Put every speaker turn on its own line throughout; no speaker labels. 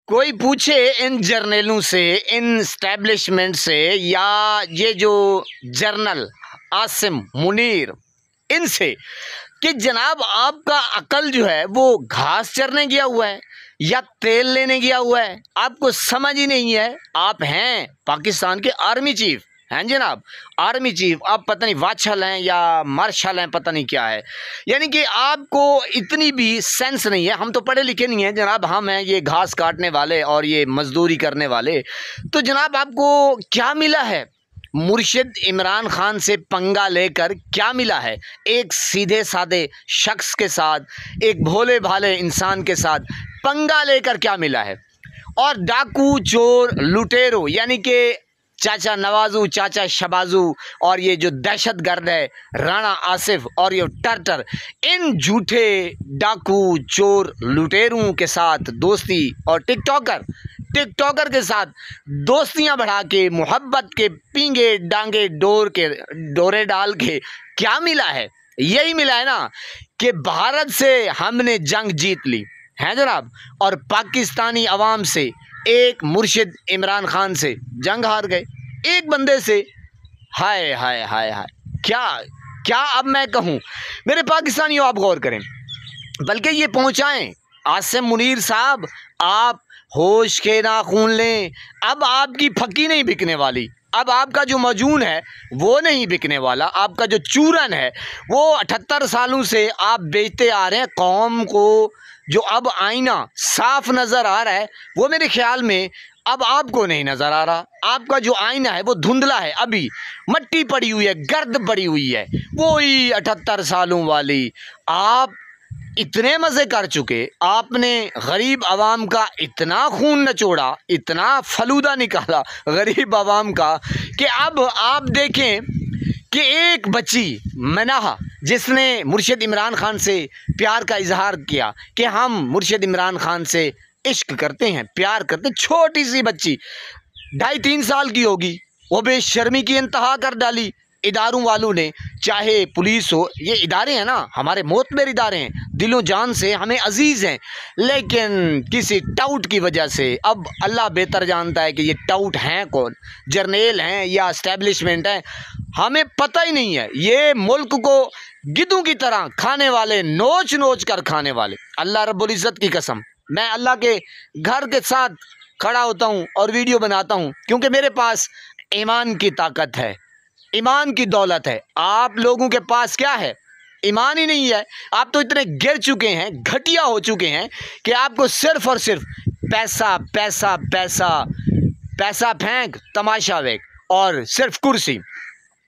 कोई पूछे इन जर्नलों से, इन स्टैब्लिशमेंट से, या ये जो जर्नल आसिम मुनीर इनसे, कि जनाब आपका अकल जो है वो घास चरने गया हुआ है या तेल लेने गया हुआ है, आपको समझ ही नहीं है। आप हैं पाकिस्तान के आर्मी चीफ हैं जनाब, आर्मी चीफ। आप पता नहीं वाछल हैं या मार्शल हैं, पता नहीं क्या है। यानी कि आपको इतनी भी सेंस नहीं है। हम तो पढ़े लिखे नहीं हैं जनाब, हम हैं ये घास काटने वाले और ये मजदूरी करने वाले। तो जनाब आपको क्या मिला है? मुर्शिद इमरान खान से पंगा लेकर क्या मिला है? एक सीधे साधे शख्स के साथ, एक भोले भाले इंसान के साथ पंगा लेकर क्या मिला है? और डाकू, चोर, लुटेरो यानी कि चाचा नवाजू, चाचा शबाजू और ये जो दहशत गर्द है राणा आसिफ और ये टर्टर, इन झूठे डाकू, चोर, लुटेरों के साथ दोस्ती और टिकटॉकर के साथ दोस्तियां बढ़ा के, मोहब्बत के पींगे डांगे डोरे डाल के क्या मिला है? यही मिला है ना कि भारत से हमने जंग जीत ली है जनाब, और पाकिस्तानी अवाम से, एक मुर्शिद इमरान खान से जंग हार गए, एक बंदे से। हाय हाय हाय हाय, क्या क्या अब मैं कहूँ। मेरे पाकिस्तानियों, आप गौर करें, बल्कि ये पहुँचाएं आसिम मुनीर साहब, आप होश के नाखून लें। अब आपकी फक्की नहीं बिकने वाली, अब आपका जो मजून है वो नहीं बिकने वाला, आपका जो चूरन है वो 78 सालों से आप बेचते आ रहे हैं कौम को। जो अब आईना साफ नज़र आ रहा है वो मेरे ख्याल में अब आपको नहीं नज़र आ रहा। आपका जो आईना है वो धुंधला है, अभी मट्टी पड़ी हुई है, गर्द पड़ी हुई है, वही 78 सालों वाली। आप इतने मज़े कर चुके, आपने गरीब आवाम का इतना खून नचोड़ा, इतना फलूदा निकाला गरीब आवाम का, कि अब आप देखें कि एक बच्ची मनाहा, जिसने मुर्शिद इमरान खान से प्यार का इजहार किया कि हम मुर्शिद इमरान खान से इश्क करते हैं, प्यार करते हैं, छोटी सी बच्ची 2.5-3 साल की होगी, वो बेशर्मी की इंतहा कर डाली इदारों वालों ने। चाहे पुलिस हो, ये इदारे हैं ना, हमारे मोतबर इदारे हैं, दिलों जान से हमें अजीज़ हैं, लेकिन किसी टाउट की वजह से, अब अल्लाह बेहतर जानता है कि ये टाउट हैं कौन, जर्नेल हैं या इस्टेब्लिशमेंट हैं, हमें पता ही नहीं है। ये मुल्क को गिद्धों की तरह खाने वाले, नोच नोच कर खाने वाले। अल्लाह रब्बुल इज़्ज़त की कसम, मैं अल्लाह के घर के साथ खड़ा होता हूँ और वीडियो बनाता हूँ, क्योंकि मेरे पास ईमान की ताकत है, ईमान की दौलत है। आप लोगों के पास क्या है? ईमान ही नहीं है। आप तो इतने गिर चुके हैं, घटिया हो चुके हैं कि आपको सिर्फ और सिर्फ पैसा पैसा पैसा पैसा फेंक, तमाशा वेक और सिर्फ कुर्सी।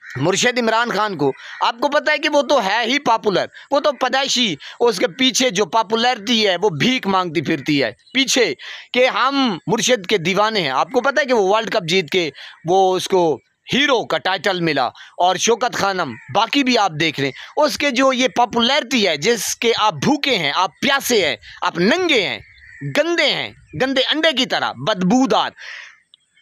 मुर्शिद इमरान खान को आपको पता है कि वो तो है ही पॉपुलर, वो तो पैदाइशी, उसके पीछे जो पॉपुलैरिटी है वो भीख मांगती फिरती है पीछे, कि हम मुर्शिद के दीवाने हैं। आपको पता है कि वो वर्ल्ड कप जीत के वो उसको हीरो का टाइटल मिला, और शौकत खानम, बाकी भी आप देख लें, उसके जो ये पॉपुलैरिटी है, जिसके आप भूखे हैं, आप प्यासे हैं, आप नंगे हैं, गंदे हैं, गंदे अंडे की तरह बदबूदार।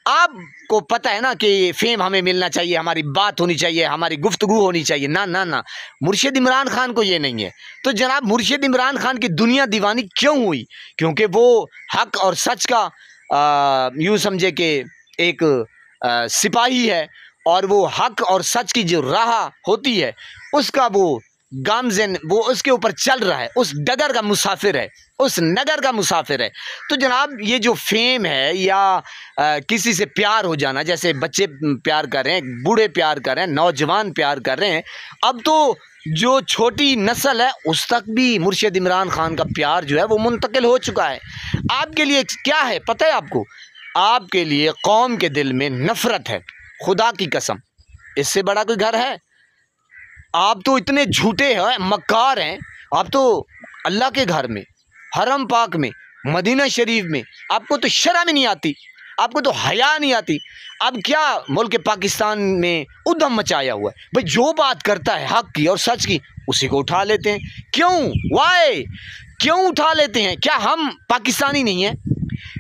आपको पता है ना कि फेम हमें मिलना चाहिए, हमारी बात होनी चाहिए, हमारी गुफ्तगू होनी चाहिए। ना ना ना, मुर्शिद इमरान खान को ये नहीं है। तो जनाब मुर्शिद इमरान खान की दुनिया दीवानी क्यों हुई? क्योंकि वो हक और सच का यूँ समझे कि एक सिपाही है, और वो हक और सच की जो राह होती है उसका वो गामज़न, वो उसके ऊपर चल रहा है, उस डगर का मुसाफिर है, उस नगर का मुसाफिर है। तो जनाब ये जो फेम है या किसी से प्यार हो जाना, जैसे बच्चे प्यार कर रहे हैं, बूढ़े प्यार कर रहे हैं, नौजवान प्यार कर रहे हैं, अब तो जो छोटी नस्ल है उस तक भी मुर्शिद इमरान खान का प्यार जो है वो मुंतकिल हो चुका है। आपके लिए क्या है पता है आपको? आपके लिए कौम के दिल में नफ़रत है, खुदा की कसम। इससे बड़ा कोई घर है? आप तो इतने झूठे हैं, मक्कार हैं। आप तो अल्लाह के घर में, हरम पाक में, मदीना शरीफ में आपको तो शर्म नहीं आती, आपको तो हया नहीं आती। अब क्या मुल्क पाकिस्तान में उधम मचाया हुआ है भाई, जो बात करता है हक की और सच की उसी को उठा लेते हैं। क्यों? वाई? क्यों उठा लेते हैं? क्या हम पाकिस्तानी नहीं हैं?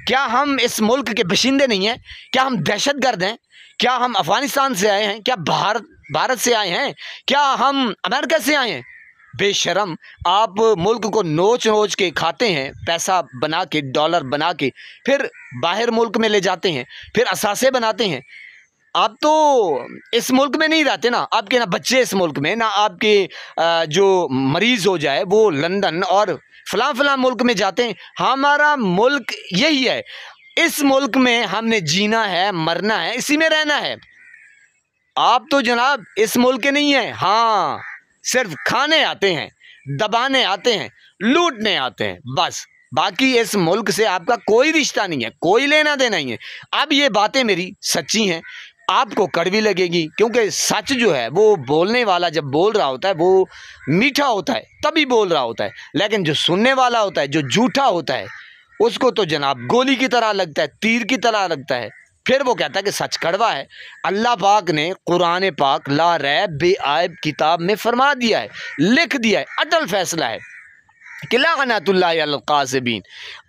क्या हम इस मुल्क के बशिंदे नहीं हैं? क्या हम दहशतगर्द हैं? क्या हम अफ़गानिस्तान से आए हैं? क्या भारत से आए हैं? क्या हम अमेरिका से आए हैं? बेशरम, आप मुल्क को नोच नोच के खाते हैं, पैसा बना के, डॉलर बना के, फिर बाहर मुल्क में ले जाते हैं, फिर असासे बनाते हैं। आप तो इस मुल्क में नहीं रहते ना, आपके ना बच्चे इस मुल्क में, ना आपके जो मरीज़ हो जाए वो लंदन और फलां मुल्क में जाते हैं। हमारा मुल्क यही है, इस मुल्क में हमने जीना है, मरना है, इसी में रहना है। आप तो जनाब इस मुल्क के नहीं हैं, हाँ सिर्फ खाने आते हैं, दबाने आते हैं, लूटने आते हैं, बस। बाकी इस मुल्क से आपका कोई रिश्ता नहीं है, कोई लेना देना नहीं है। अब ये बातें मेरी सच्ची हैं, आपको कड़वी लगेगी, क्योंकि सच जो है वो बोलने वाला जब बोल रहा होता है वो मीठा होता है, तभी बोल रहा होता है। लेकिन जो सुनने वाला होता है, जो झूठा होता है, उसको तो जनाब गोली की तरह लगता है, तीर की तरह लगता है। फिर वो कहता है कि सच कड़वा है। अल्लाह पाक ने कुरान पाक ला रैब बेआइब किताब में फरमा दिया है, लिख दिया है, अटल फैसला है कि लाअनतुल्लाहि अलल काज़िबीन।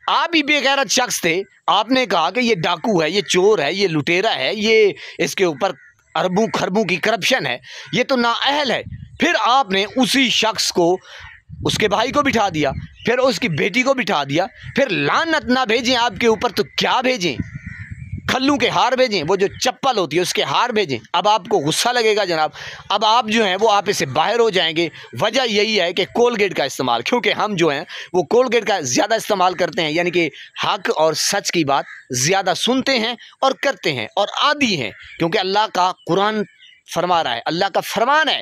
आप ही बेगैरत शख्स थे, आपने कहा कि ये डाकू है, ये चोर है, ये लुटेरा है, ये इसके ऊपर अरबों खरबों की करप्शन है, ये तो नाअहल है। फिर आपने उसी शख्स को, उसके भाई को बिठा दिया, फिर उसकी बेटी को बिठा दिया, फिर लानत ना भेजें आपके ऊपर तो क्या भेजें? खल्लू के हार भेजें, वो जो चप्पल होती है उसके हार भेजें। अब आपको गुस्सा लगेगा जनाब, अब आप जो हैं वो आप इससे बाहर हो जाएंगे। वजह यही है कि कोलगेट का इस्तेमाल, क्योंकि हम जो हैं वो कोलगेट का ज़्यादा इस्तेमाल करते हैं, यानी कि हक और सच की बात ज़्यादा सुनते हैं और करते हैं और आदी हैं, क्योंकि अल्लाह का कुरान फरमा रहा है, अल्लाह का फरमान है।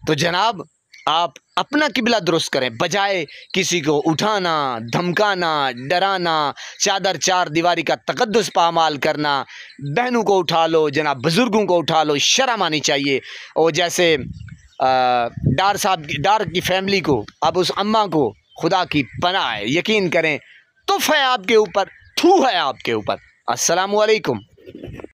तो जनाब आप अपना किबला दुरुस्त करें, बजाय किसी को उठाना, धमकाना, डराना, चादर चार दीवारी का तकद्दुस पामाल करना। बहनों को उठा लो जनाब, बुज़ुर्गों को उठा लो, शर्म आनी चाहिए। और जैसे डार साहब, डार की फैमिली को, अब उस अम्मा को खुदा की पनाह है, यकीन करें तुफ़ है आपके ऊपर, थू है आपके ऊपर। अस्सलामु अलैकुम।